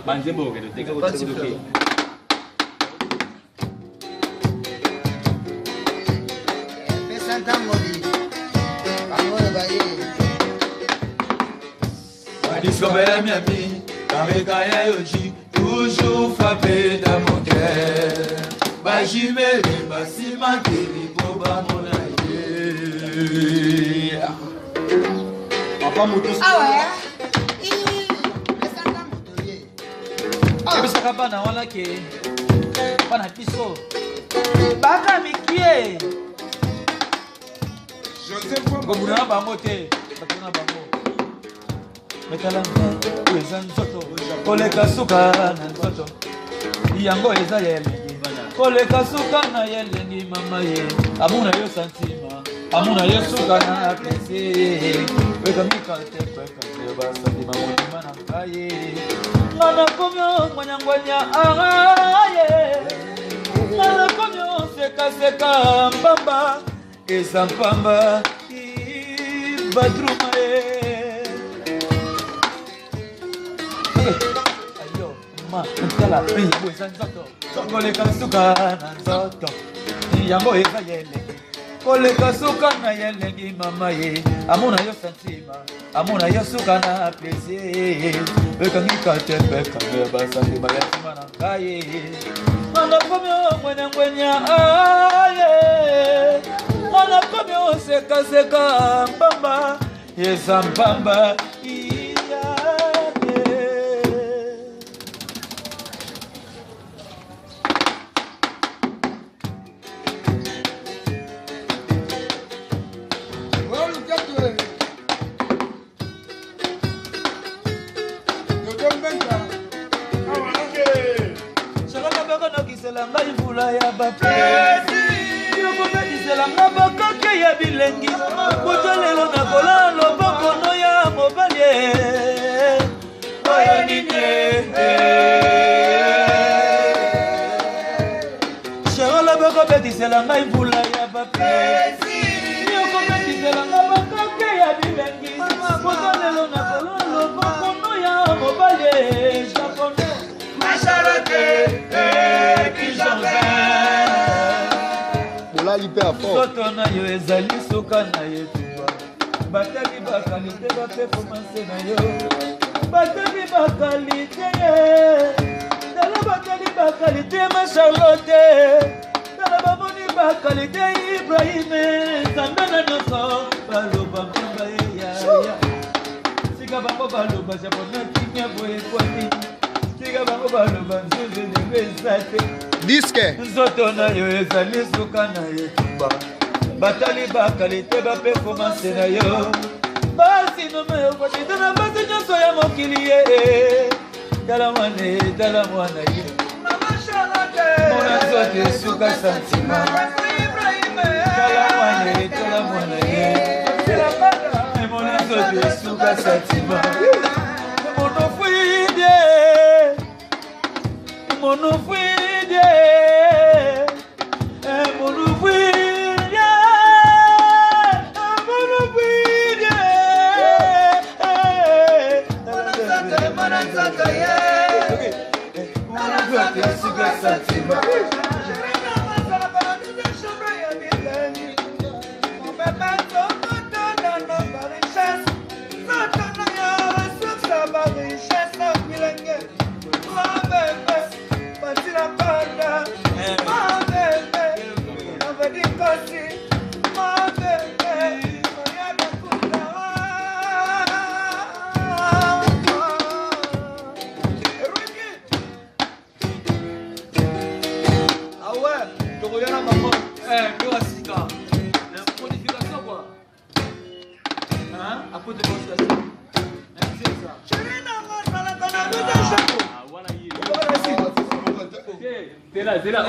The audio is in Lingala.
Banzebo que te capaci do que. Pesanta modi. Amor vai. Descobre minha vie, carregar hoje, toujours frappé dans mon cœur. Bajime, basi mantini, boba monaïe. Papa moto. Ah ouais. Pesanta modi. Ebisa kabana wala ke bana biso baka mikie ngobuna bango te batuna bango metala eza nzoto koleka suka na nzoto yango eza yelengi koleka suka na yelengi mama ye amuna yo santima amuna yo suka na plaisir weka mikate kweka basantima motima na ngai Nana komyo mwanyangwanya araye Nana komyo seka seka mbamba Esa mpamba Ibadruma Ayo ma Ntala Ibu esa nzoto Koleka suka na nzoto Yango esa yelengi Koleka suka na yelengi mama ye Amuna yo santima Amuna yo suka na plaisir Weka mikate peka Basandi bayatima na ngai Nana komyo mwene mwenya aye Nana komyo seka seka mbamba Yesa mbamba iyate Ngai mvula ya bapesi yokobedisela nga bakake ya bilengi kuta lelo nakola loboko no ya mobali oyo nini sharola bakobedisela ngai mvula ya bapesi yokobedisela nga bakake ya bilengi kuta lelo nakola loboko no ya mobali japonais Lipe à fort. Soto na yo ezali suka na ye tuba bataki bakalite ba performance na yo bataki bakalite dala bataki bakalite ma Charlotte dala bamoni bakalite Ibrahim sambana noso baloba mba ya sika bango baloba japonais kinya boye kwani sika bango baloba nzuzu nibesate Disque. Nzoto na yo ezali suka na ye tuba batali bakalite ba performance na yo basi no me okotita na basi nyonso ya mokili ye tala mwana ye tala mwana ye mona nzoto suka santima tala mwana ye tala mwana ye mona nzoto suka santima monofuide monofuide Será